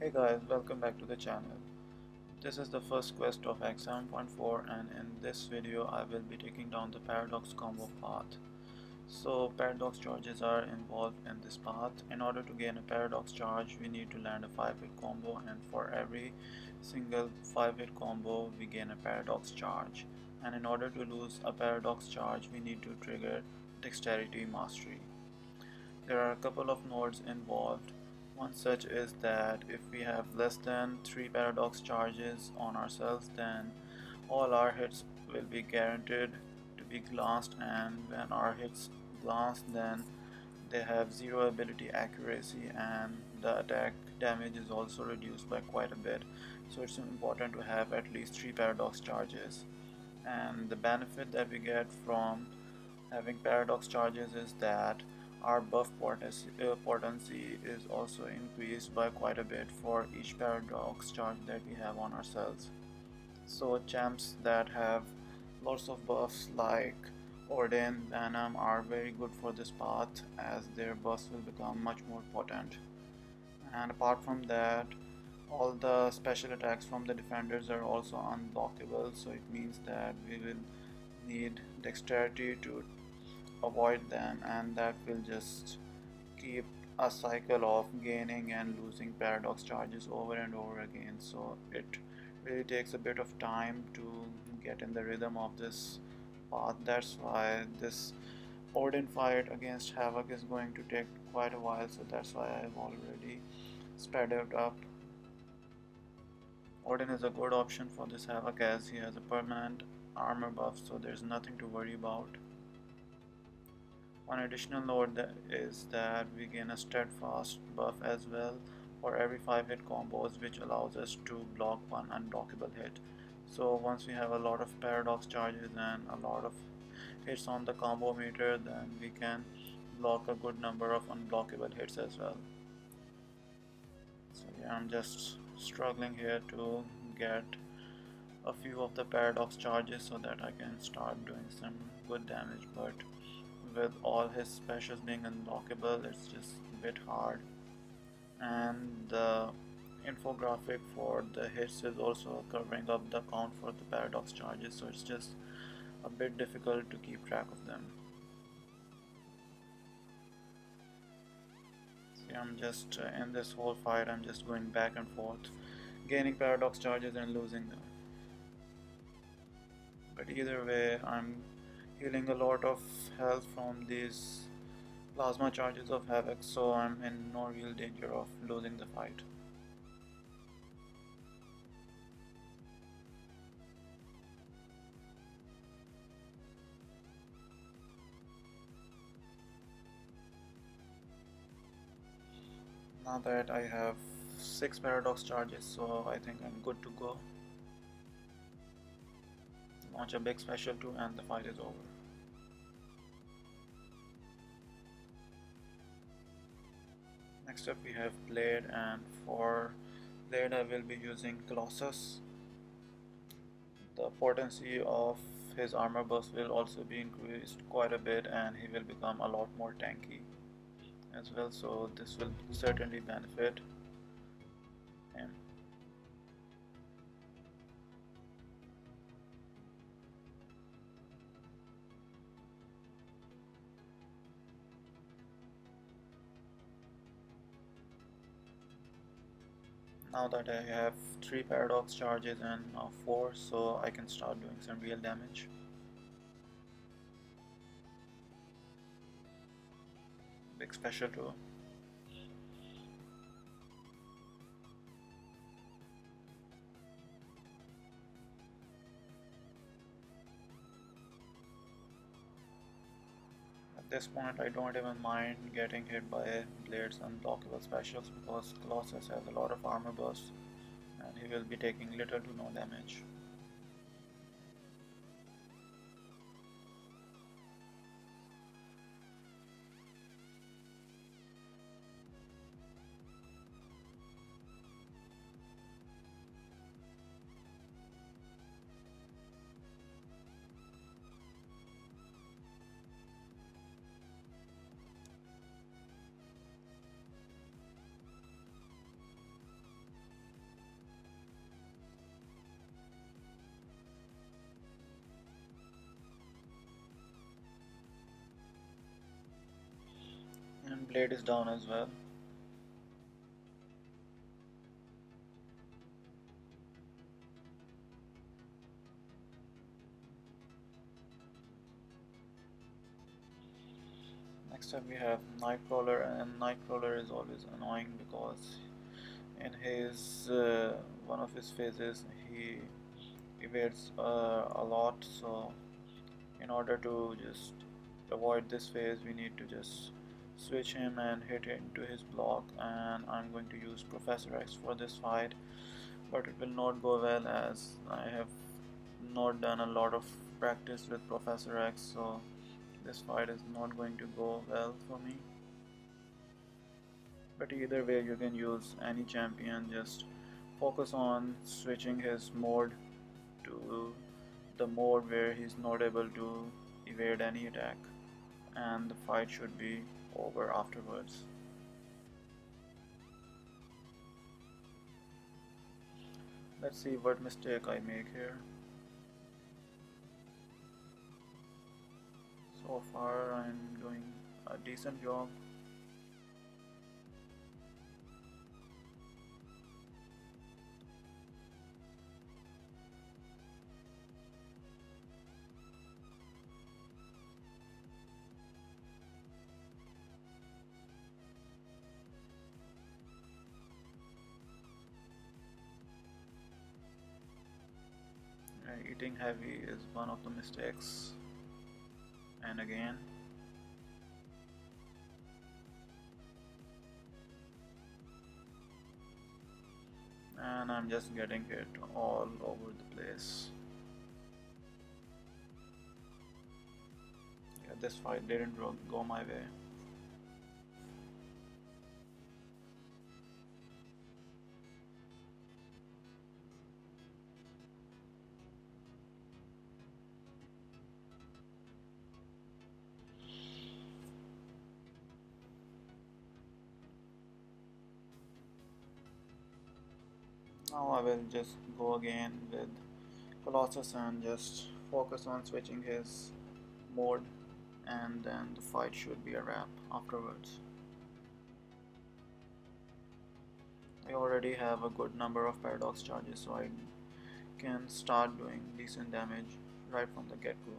Hey guys, welcome back to the channel. This is the first quest of Act 7.4 and in this video I will be taking down the paradox combo path. So paradox charges are involved in this path. In order to gain a paradox charge we need to land a 5-hit combo, and for every single 5-hit combo we gain a paradox charge. And in order to lose a paradox charge we need to trigger dexterity mastery. There are a couple of nodes involved. One such is that if we have less than 3 paradox charges on ourselves, then all our hits will be guaranteed to be glanced, and when our hits glance, then they have 0 ability accuracy and the attack damage is also reduced by quite a bit. So it's important to have at least 3 paradox charges. And the benefit that we get from having paradox charges is that our buff potency is also increased by quite a bit for each paradox charge that we have on ourselves. So champs that have lots of buffs like Odin, Venom are very good for this path as their buffs will become much more potent. And apart from that, all the special attacks from the defenders are also unblockable, so it means that we will need dexterity to avoid them, and that will just keep a cycle of gaining and losing paradox charges over and over again. So it really takes a bit of time to get in the rhythm of this path. That's why this Odin fight against Havoc is going to take quite a while, so that's why I've already sped it up. Odin is a good option for this Havoc as he has a permanent armor buff, so there's nothing to worry about. One additional note is that we gain a steadfast buff as well for every 5-hit combos, which allows us to block one unblockable hit. So once we have a lot of paradox charges and a lot of hits on the combo meter, then we can block a good number of unblockable hits as well. So yeah, I'm just struggling here to get a few of the paradox charges so that I can start doing some good damage, but with all his specials being unblockable it's just a bit hard. And the infographic for the hits is also covering up the count for the paradox charges, so it's just a bit difficult to keep track of them. See, I'm just in this whole fight I'm just going back and forth, gaining paradox charges and losing them, but either way I'm healing a lot of health from these plasma charges of Havoc, so I'm in no real danger of losing the fight. Now that I have 6 paradox charges, so I think I'm good to go. Launch a big special too and the fight is over. Next up we have Blade, and for Blade I will be using Colossus. The potency of his armor burst will also be increased quite a bit and he will become a lot more tanky as well, so this will certainly benefit him. Now that I have 3 paradox charges and now 4, so I can start doing some real damage. Big special too. At this point I don't even mind getting hit by Blade's unblockable specials because Colossus has a lot of armor burst and he will be taking little to no damage. blade is down as well. Next up we have Nightcrawler, and Nightcrawler is always annoying because in his one of his phases he evades a lot, so in order to just avoid this phase we need to just switch him and hit into his block, and I'm going to use Professor X for this fight, but it will not go well as I have not done a lot of practice with Professor X, so this fight is not going to go well for me. But either way you can use any champion, just focus on switching his mode to the mode where he's not able to evade any attack, and the fight should be over afterwards. Let's see what mistake I make here. So far I'm doing a decent job. Eating heavy is one of the mistakes, and again. And I'm just getting hit all over the place. Yeah, this fight didn't go my way. Now I will just go again with Colossus and just focus on switching his mode, and then the fight should be a wrap afterwards. I already have a good number of paradox charges, so I can start doing decent damage right from the get-go.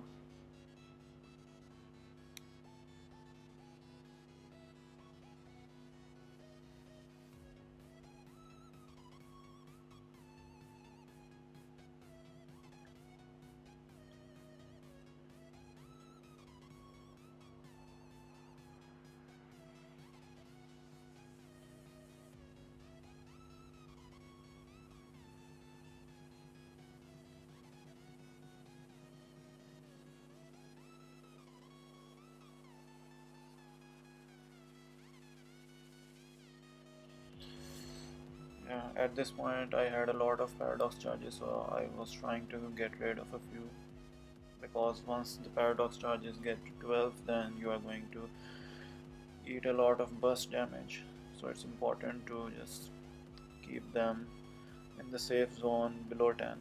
At this point I had a lot of paradox charges, so I was trying to get rid of a few, because once the paradox charges get to 12 then you are going to eat a lot of burst damage, so it's important to just keep them in the safe zone below 10.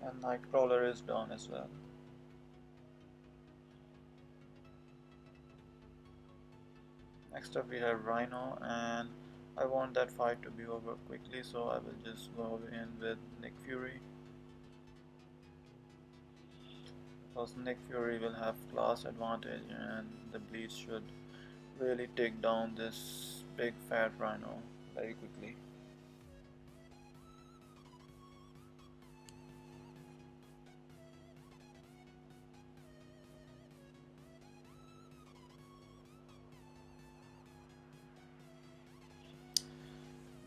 And Nightcrawler is down as well. Next up we have Rhino, and I want that fight to be over quickly, so I will just go in with Nick Fury, because Nick Fury will have class advantage and the Bleach should really take down this big fat Rhino very quickly.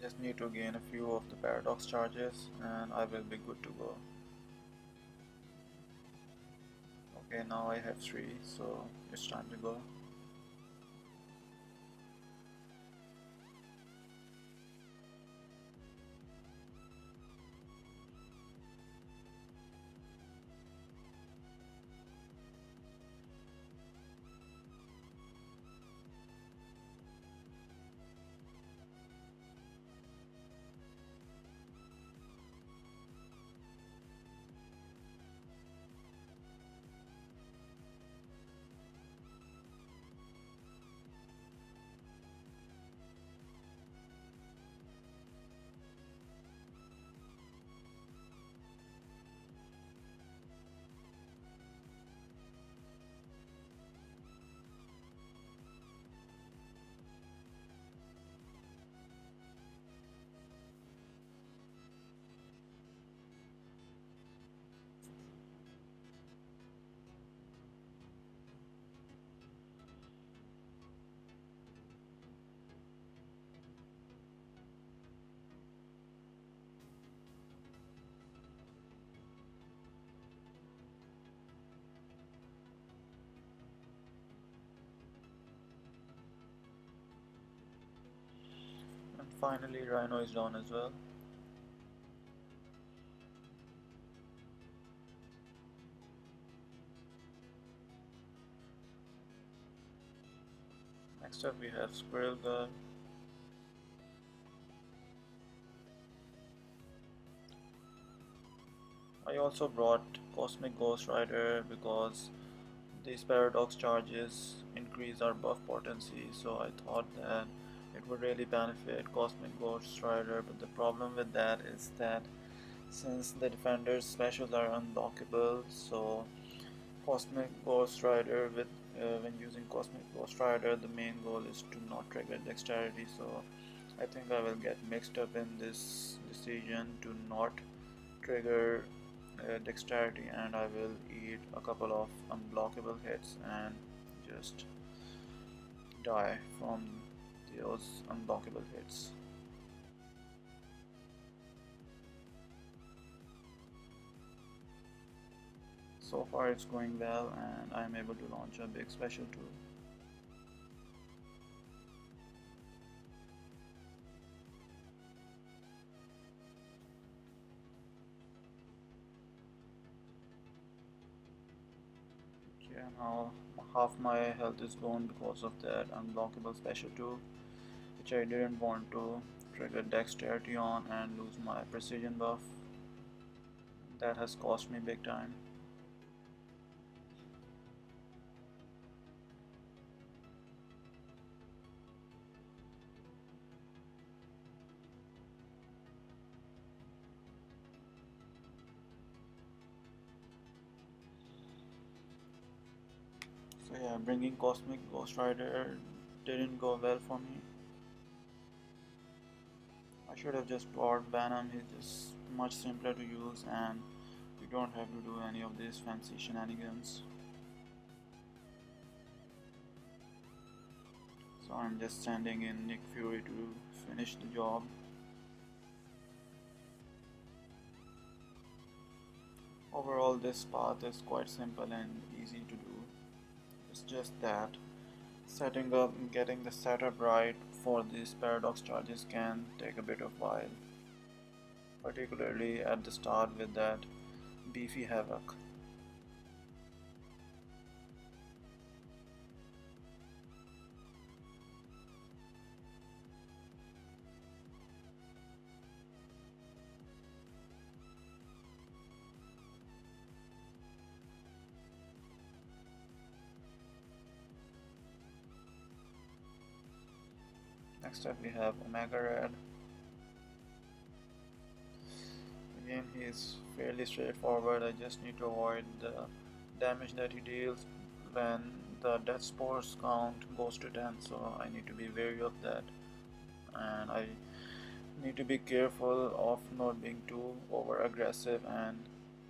Just need to gain a few of the paradox charges and I will be good to go. Okay, now I have 3, so it's time to go. finally Rhino is down as well. Next up we have Squirrel Girl. I also brought Cosmic Ghost Rider because these paradox charges increase our buff potency, so I thought that it would really benefit Cosmic Ghost Rider, but the problem with that is that since the defender's specials are unblockable, so Cosmic Ghost Rider when using Cosmic Ghost Rider, the main goal is to not trigger dexterity, so I think I will get mixed up in this decision to not trigger dexterity, and I will eat a couple of unblockable hits and just die from those unblockable hits. So far it's going well and I am able to launch a big special too. Okay, now half my health is gone because of that unblockable special too, which I didn't want to trigger dexterity on and lose my precision buff. That has cost me big time. So yeah, bringing Cosmic Ghost Rider didn't go well for me. I should have just bought Venom, he's just much simpler to use and we don't have to do any of these fancy shenanigans. So I'm just sending in Nick Fury to finish the job. Overall this path is quite simple and easy to do. It's just that setting up and getting the setup right for these paradox charges can take a bit of while, particularly at the start with that beefy Havoc. Next up we have Omega Red. Again, he is fairly straightforward. I just need to avoid the damage that he deals when the death spores count goes to 10, so I need to be wary of that, and I need to be careful of not being too over aggressive and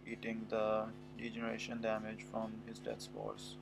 eating the degeneration damage from his death spores.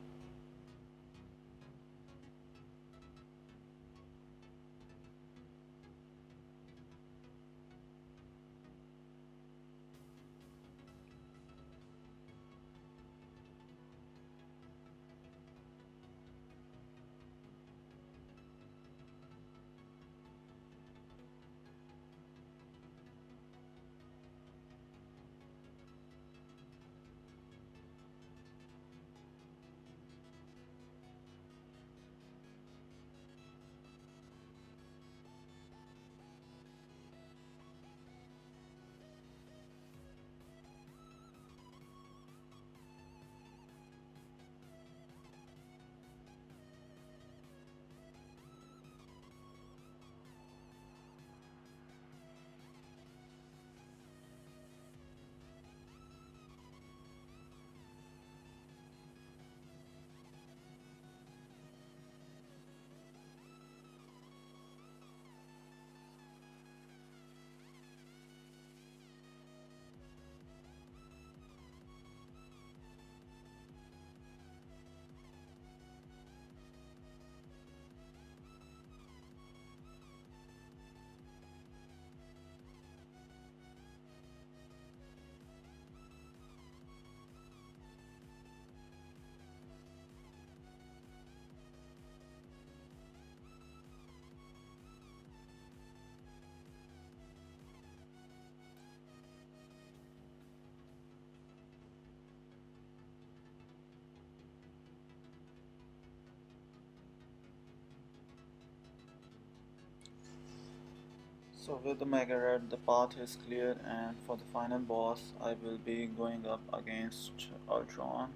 So with the Mega Red, the path is clear, and for the final boss I will be going up against Ultron.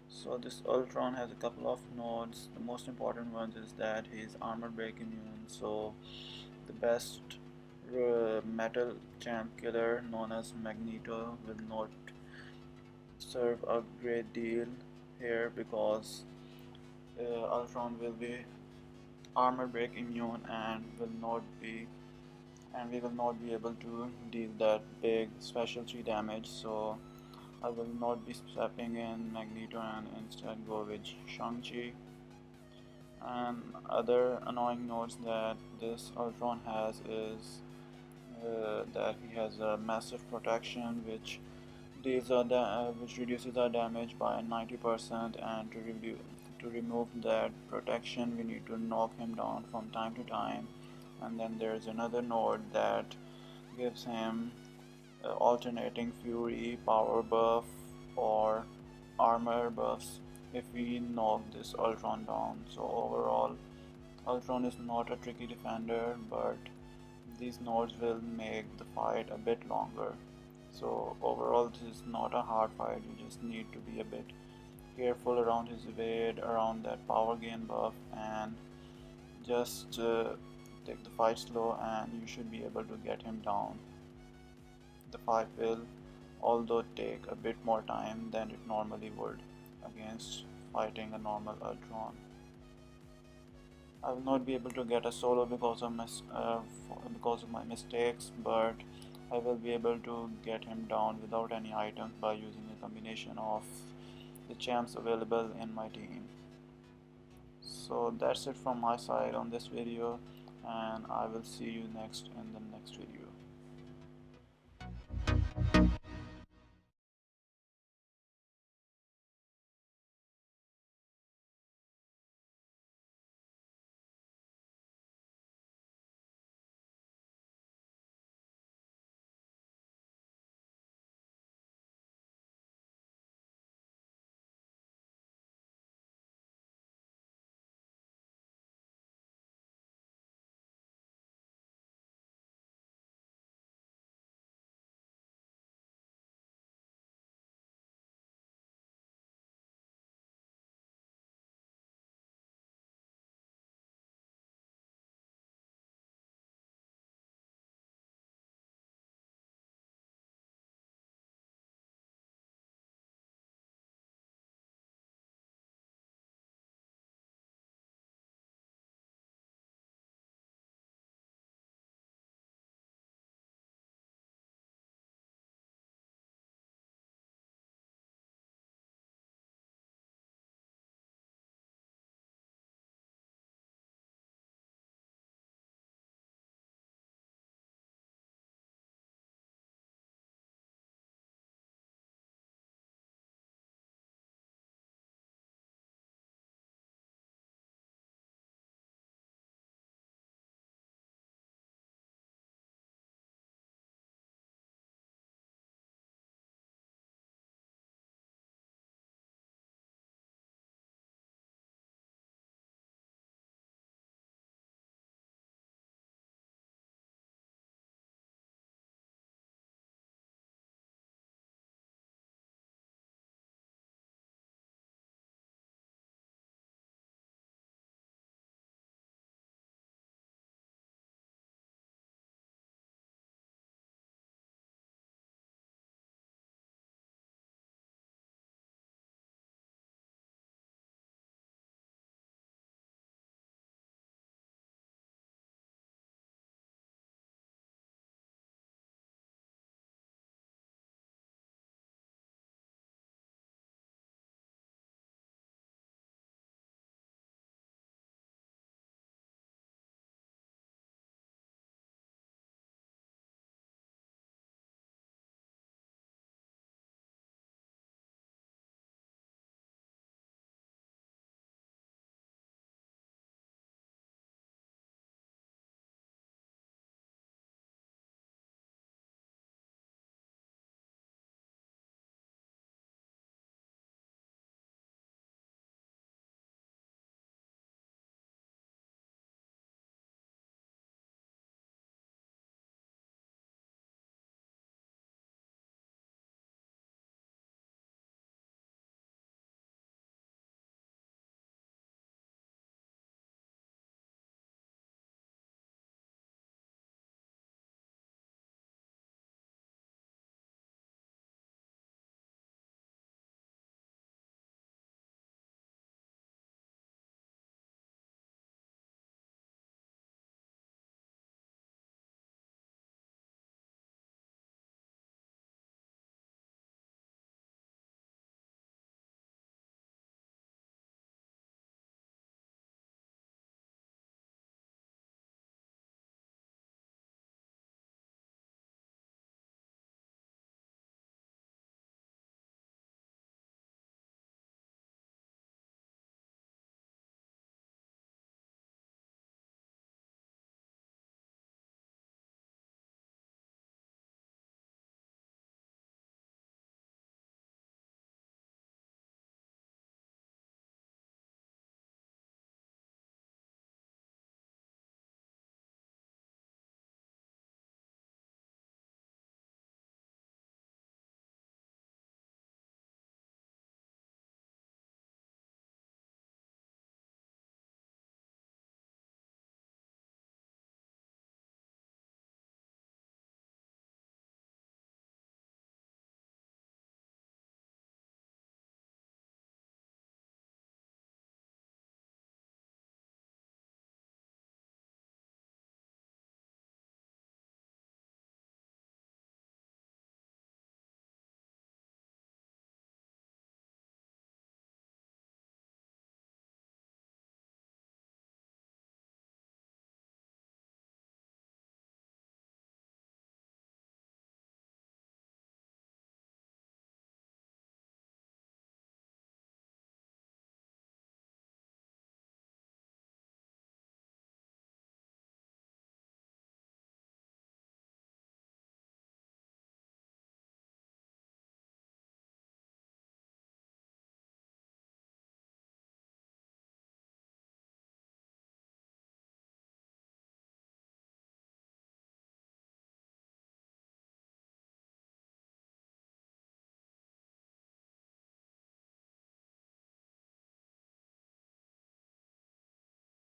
So this Ultron has a couple of nodes. The most important one is that he is armor break immune, so the best metal champ killer known as Magneto will not serve a great deal here, because Ultron will be armor break immune and we will not be able to deal that big special 3 damage. So I will not be swapping in Magneto and instead go with Shang-Chi. And other annoying notes that this Ultron has is that he has a massive protection which reduces our damage by 90%, and to remove that protection we need to knock him down from time to time. And then there's another node that gives him alternating fury, power buff, or armor buffs if we knock this Ultron down. So overall, Ultron is not a tricky defender, but these nodes will make the fight a bit longer. So overall, this is not a hard fight. You just need to be a bit careful around his evade, around that power gain buff, and just take the fight slow and you should be able to get him down. The fight will although take a bit more time than it normally would against fighting a normal Ultron. I will not be able to get a solo because of my mistakes, but I will be able to get him down without any items by using a combination of the champs available in my team. So that's it from my side on this video, and I will see you next in the next video.